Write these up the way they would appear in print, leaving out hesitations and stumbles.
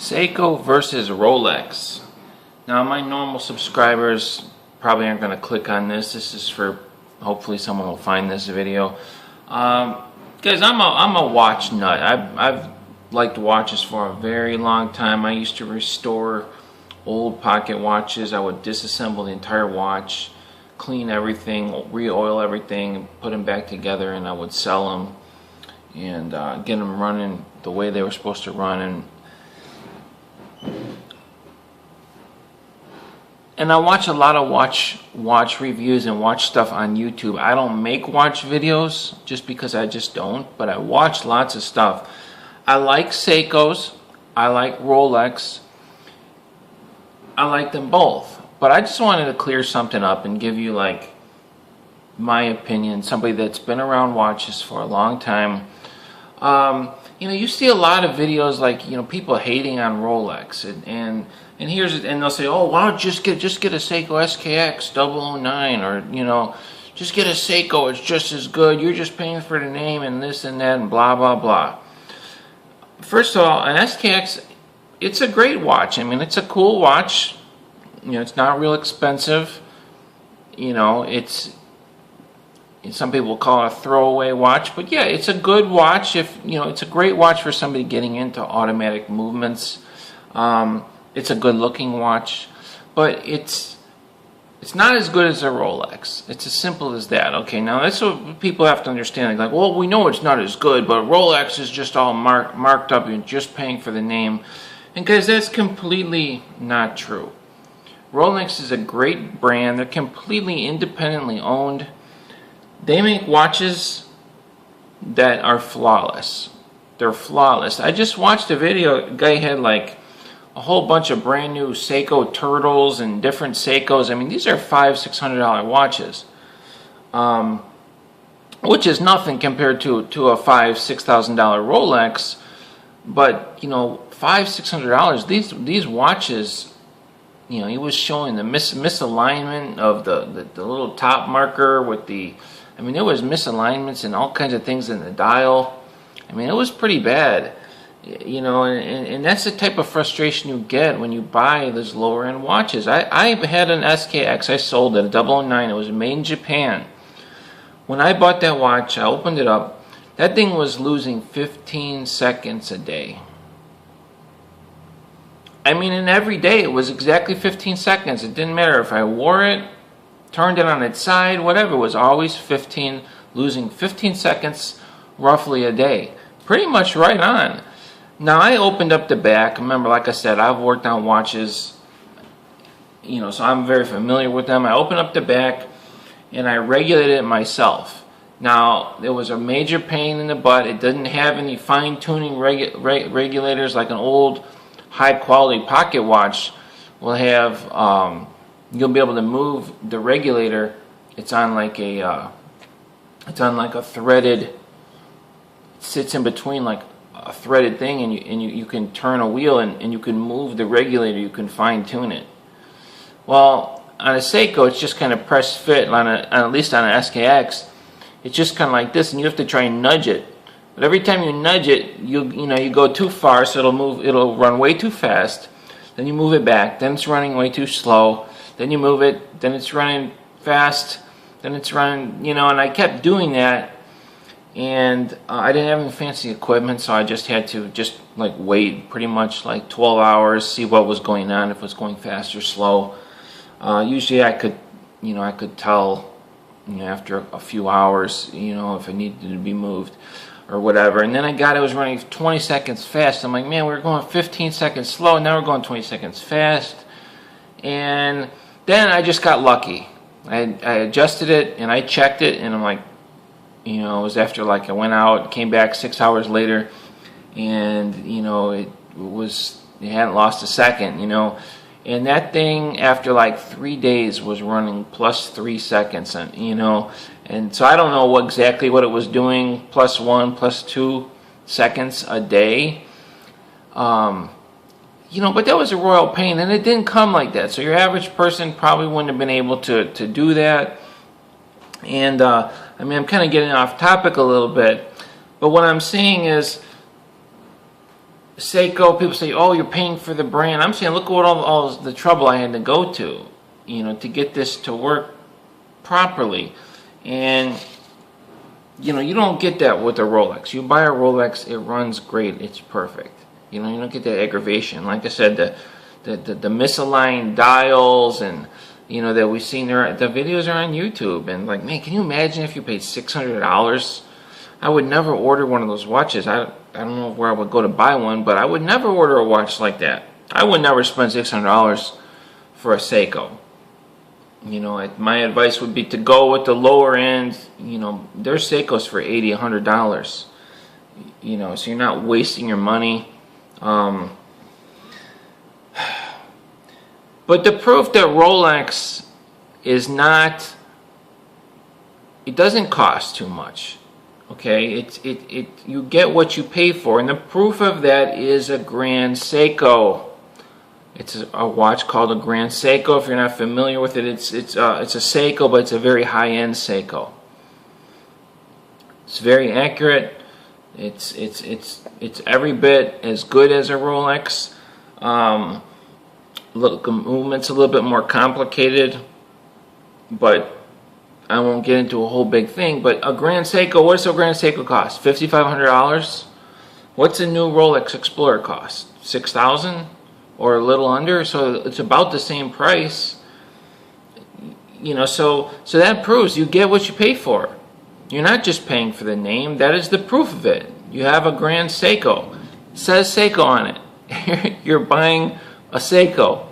Seiko versus Rolex. Now my normal subscribers probably aren't going to click on this. This is for, hopefully someone will find this video. Guys, I'm a watch nut. I've liked watches for a very long time. I used to restore old pocket watches. I would disassemble the entire watch, clean everything, re-oil everything, put them back together, and I would sell them and get them running the way they were supposed to run. And I watch a lot of watch reviews and watch stuff on YouTube. I don't make watch videos just because I just don't, but I watch lots of stuff. I like Seikos, I like Rolex, I like them both. But I just wanted to clear something up and give you like my opinion, somebody that's been around watches for a long time. You know, you see a lot of videos like, you know, people hating on Rolex and they'll say, oh, why don't you just get a Seiko SKX 009, or, you know, just get a Seiko, it's just as good, you're just paying for the name and this and that and blah blah blah. First of all, an SKX, it's a great watch. I mean, it's a cool watch. You know, it's not real expensive. You know, some people call it a throwaway watch, but yeah, it's a good watch. If you know, it's a great watch for somebody getting into automatic movements. It's a good-looking watch, but it's not as good as a Rolex. It's as simple as that. Okay, now that's what people have to understand. Like, well, we know it's not as good, but Rolex is just all marked up. You're just paying for the name, and guys, that's completely not true. Rolex is a great brand. They're completely independently owned. They make watches that are flawless. They're flawless. I just watched a video. A guy had like a whole bunch of brand new Seiko Turtles and different Seikos. I mean, these are $500-600 watches, which is nothing compared to a $5,000-6,000 Rolex. But you know, $500-600. These watches. You know, he was showing the misalignment of the little top marker with the. I mean, there was misalignments and all kinds of things in the dial. I mean, it was pretty bad. You know, and that's the type of frustration you get when you buy those lower end watches. I had an SKX. I sold it, a 009. It was made in Japan. When I bought that watch, I opened it up. That thing was losing 15 seconds a day. I mean, and every day it was exactly 15 seconds. It didn't matter if I wore it, turned it on its side, whatever. It was always losing 15 seconds roughly a day. Pretty much right on. Now, I opened up the back. Remember, like I said, I've worked on watches, you know, so I'm very familiar with them. I opened up the back and I regulated it myself. Now, there was a major pain in the butt. It didn't have any fine-tuning regulators like an old high-quality pocket watch will have. You'll be able to move the regulator. It's on like a threaded. It sits in between like a threaded thing, and you can turn a wheel and you can move the regulator. You can fine-tune it. Well, on a Seiko, it's just kind of press fit. At least on an SKX, it's just kind of like this, and you have to try and nudge it. But every time you nudge it, you go too far, so it'll run way too fast. Then you move it back, then it's running way too slow. Then you move it, then it's running fast, then it's running, you know, and I kept doing that. And I didn't have any fancy equipment, so I just had to like wait pretty much like 12 hours, see what was going on, if it was going fast or slow. Usually I could tell, you know, after a few hours, you know, if it needed to be moved or whatever. And then it was running 20 seconds fast. I'm like, man, we were going 15 seconds slow, now we're going 20 seconds fast. And then I just got lucky. I adjusted it and I checked it, and I'm like, you know, it was after like I went out, came back 6 hours later, and you know, it hadn't lost a second, you know. And that thing, after like 3 days, was running plus 3 seconds, and you know, and so I don't know exactly what it was doing, plus 1, plus 2 seconds a day. You know, but that was a royal pain, and it didn't come like that. So your average person probably wouldn't have been able to do that. And I mean, I'm kind of getting off topic a little bit, but what I'm saying is, Seiko, people say, oh, you're paying for the brand. I'm saying, look at what all the trouble I had to go to, you know, to get this to work properly. And, you know, you don't get that with a Rolex. You buy a Rolex, it runs great, it's perfect. You know, you don't get that aggravation. Like I said, the misaligned dials, and, you know, that we've seen there, the videos are on YouTube. And like, man, can you imagine if you paid $600? I would never order one of those watches. I don't know where I would go to buy one, but I would never order a watch like that. I would never spend $600 for a Seiko. You know, my advice would be to go with the lower end. You know, there's Seikos for $80, $100. You know, so you're not wasting your money. But the proof that Rolex is not, it doesn't cost too much. Okay, you get what you pay for, and the proof of that is a Grand Seiko. It's a watch called a Grand Seiko. If you're not familiar with it, it's a Seiko, but it's a very high-end Seiko. It's very accurate. It's every bit as good as a Rolex. Look, the movement's a little bit more complicated, but I won't get into a whole big thing. But a Grand Seiko, what's a Grand Seiko cost? $5,500? What's a new Rolex Explorer cost? $6,000 or a little under? So it's about the same price. You know, so that proves you get what you pay for. You're not just paying for the name. That is the proof of it. You have a Grand Seiko. It says Seiko on it. You're buying a Seiko.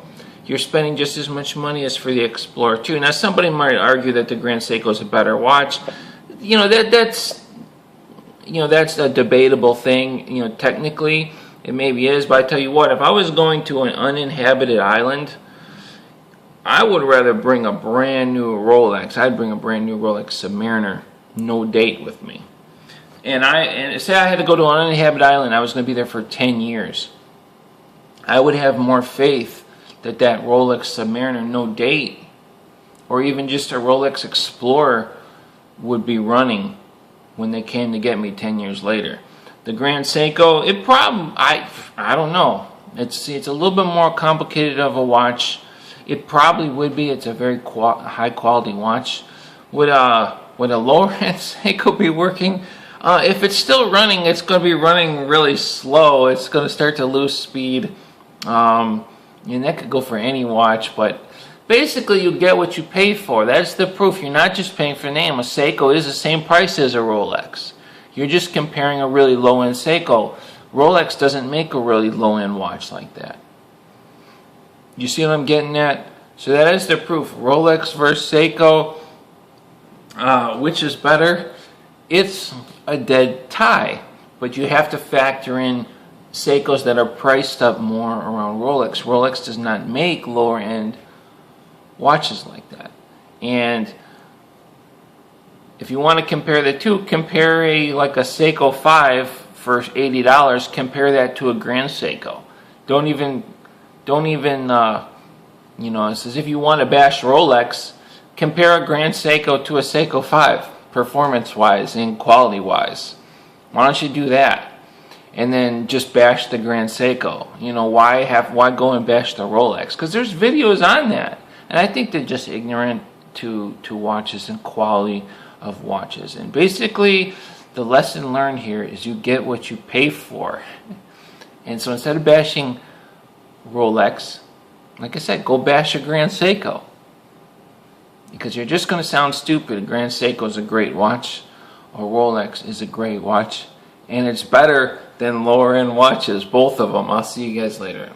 You're spending just as much money as for the Explorer 2. Now, somebody might argue that the Grand Seiko is a better watch. You know, that's a debatable thing. You know, technically it maybe is, but I tell you what, if I was going to an uninhabited island, I would rather bring a brand new Rolex. I'd bring a brand new Rolex Submariner, no date, with me. And say I had to go to an uninhabited island, I was going to be there for 10 years. I would have more faith that Rolex Submariner, no date, or even just a Rolex Explorer would be running when they came to get me 10 years later. The Grand Seiko, I don't know. It's a little bit more complicated of a watch. It probably would be. It's a very high quality watch. Would a lower end Seiko be working? If it's still running, it's going to be running really slow. It's going to start to lose speed. And that could go for any watch, but basically you get what you pay for. That's the proof. You're not just paying for the name. A Seiko is the same price as a Rolex. You're just comparing a really low-end Seiko. Rolex doesn't make a really low-end watch like that. You see what I'm getting at? So that is the proof. Rolex versus Seiko. Which is better? It's a dead tie, but you have to factor in Seikos that are priced up more around Rolex. Rolex does not make lower end watches like that. And if you want to compare the two, compare like a Seiko 5 for $80, compare that to a Grand Seiko. Don't even you know, it's as if you want to bash Rolex, compare a Grand Seiko to a Seiko 5, performance wise and quality wise. Why don't you do that? And then just bash the Grand Seiko. You know, why go and bash the Rolex? Because there's videos on that. And I think they're just ignorant to watches and quality of watches. And basically, the lesson learned here is you get what you pay for. And so instead of bashing Rolex, like I said, go bash a Grand Seiko. Because you're just going to sound stupid. A Grand Seiko is a great watch. A Rolex is a great watch. And it's better than lower end watches, both of them. I'll see you guys later.